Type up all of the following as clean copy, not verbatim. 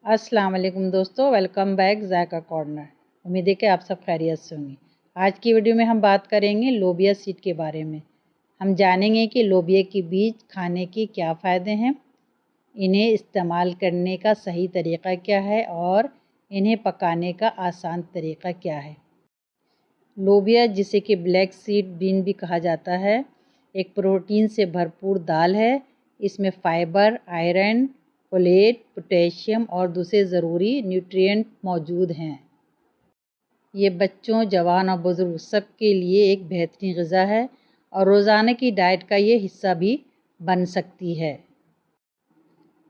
अस्सलाम वालेकुम दोस्तों, वेलकम बैक जायका कॉर्नर। उम्मीद है कि आप सब खैरियत से होंगे। आज की वीडियो में हम बात करेंगे लोबिया सीड के बारे में। हम जानेंगे कि लोबिया के बीज खाने के क्या फ़ायदे हैं, इन्हें इस्तेमाल करने का सही तरीक़ा क्या है और इन्हें पकाने का आसान तरीक़ा क्या है। लोबिया, जिसे कि ब्लैक सीड बीन भी कहा जाता है, एक प्रोटीन से भरपूर दाल है। इसमें फ़ाइबर, आयरन, फोलेट, पोटेशियम और दूसरे ज़रूरी न्यूट्रिएंट मौजूद हैं। ये बच्चों, जवान और बुज़ुर्ग सब के लिए एक बेहतरीन ग़िज़ा है और रोज़ाना की डाइट का ये हिस्सा भी बन सकती है।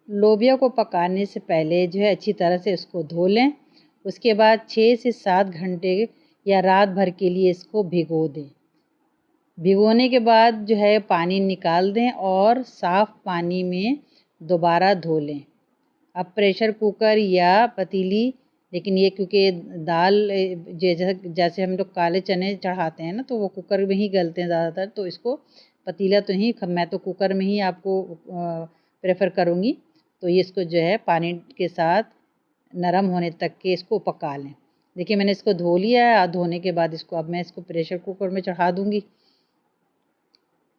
लोबिया को पकाने से पहले अच्छी तरह से इसको धो लें। उसके बाद 6 से 7 घंटे या रात भर के लिए इसको भिगो दें। भिगोने के बाद पानी निकाल दें और साफ़ पानी में दोबारा धो लें। अब प्रेशर कुकर या पतीली, लेकिन ये क्योंकि दाल जैसे हम लोग काले चने चढ़ाते हैं ना, तो वो कुकर में ही गलते हैं ज़्यादातर, तो इसको पतीला तो ही, मैं तो कुकर में ही आपको प्रेफर करूँगी। तो ये इसको पानी के साथ नरम होने तक के इसको पका लें। देखिए मैंने इसको धो लिया है। धोने के बाद अब मैं इसको प्रेशर कुकर में चढ़ा दूँगी।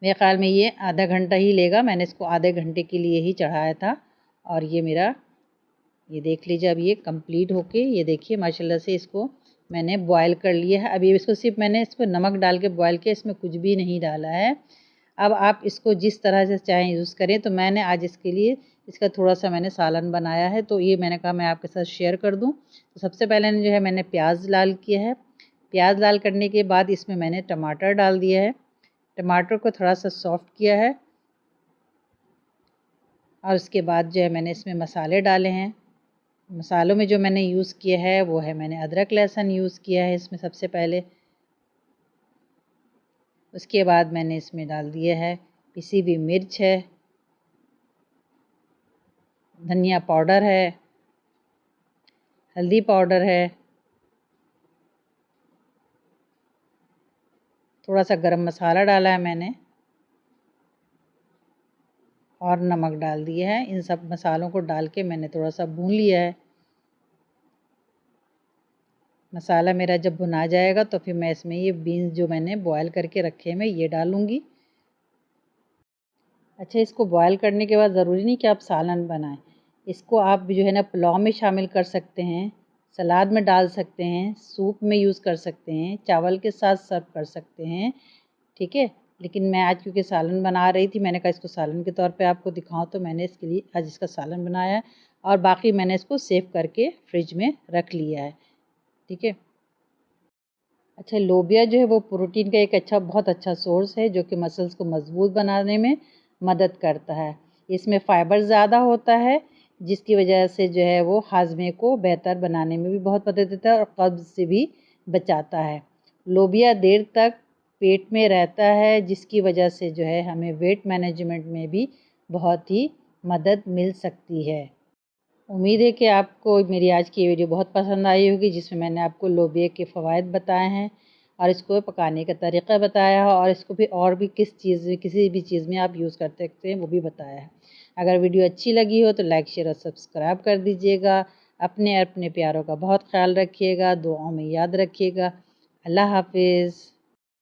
मेरे ख़्याल में ये आधा घंटा ही लेगा। मैंने इसको आधे घंटे के लिए ही चढ़ाया था और ये मेरा, ये देख लीजिए अब ये कंप्लीट होके, ये देखिए माशाल्लाह से इसको मैंने बॉयल कर लिया है। अभी इसको सिर्फ मैंने इसको नमक डाल के बॉयल किया, इसमें कुछ भी नहीं डाला है। अब आप इसको जिस तरह से चाहें यूज़ करें। तो मैंने आज इसके लिए इसका थोड़ा-सा मैंने सालन बनाया है, तो ये मैंने कहा मैं आपके साथ शेयर कर दूँ। तो सबसे पहले मैंने प्याज लाल किया है। प्याज लाल करने के बाद इसमें मैंने टमाटर डाल दिया है। टमाटर को थोड़ा-सा सॉफ्ट किया है और उसके बाद मैंने इसमें मसाले डाले हैं। मसालों में जो मैंने यूज़ किया है वो है, मैंने अदरक लहसुन यूज़ किया है इसमें सबसे पहले। उसके बाद मैंने इसमें डाल दिया है पिसी हुई मिर्च है, धनिया पाउडर है, हल्दी पाउडर है, थोड़ा सा गरम मसाला डाला है मैंने और नमक डाल दिया है। इन सब मसालों को डाल के मैंने थोड़ा सा भून लिया है। मसाला मेरा जब भुना जाएगा तो फिर मैं इसमें ये बीन्स जो मैंने बॉयल करके रखे हैं मैं ये डालूँगी। अच्छा, इसको बॉयल करने के बाद ज़रूरी नहीं कि आप सालन बनाएं। इसको आप ना पुलाव में शामिल कर सकते हैं, सलाद में डाल सकते हैं, सूप में यूज़ कर सकते हैं, चावल के साथ सर्व कर सकते हैं, ठीक है। लेकिन मैं आज क्योंकि सालन बना रही थी, मैंने कहा इसको सालन के तौर पे आपको दिखाऊं, तो मैंने इसके लिए आज इसका सालन बनाया है और बाकी मैंने इसको सेव करके फ्रिज में रख लिया है, ठीक है। अच्छा, लोबिया वो प्रोटीन का एक बहुत अच्छा सोर्स है, जो कि मसल्स को मज़बूत बनाने में मदद करता है। इसमें फ़ाइबर ज़्यादा होता है, जिसकी वजह से वो हाजमे को बेहतर बनाने में भी बहुत मदद देता है और कब्ज़ से भी बचाता है। लोबिया देर तक पेट में रहता है, जिसकी वजह से हमें वेट मैनेजमेंट में भी बहुत ही मदद मिल सकती है। उम्मीद है कि आपको मेरी आज की वीडियो बहुत पसंद आई होगी, जिसमें मैंने आपको लोबिया के फ़वाइद बताए हैं और इसको पकाने का तरीक़ा बताया है और इसको भी और भी किसी भी चीज़ में आप यूज़ कर सकते हैं वो भी बताया है। अगर वीडियो अच्छी लगी हो तो लाइक, शेयर और सब्सक्राइब कर दीजिएगा। अपने प्यारों का बहुत ख़्याल रखिएगा, दुआओं में याद रखिएगा। अल्लाह हाफ़िज़।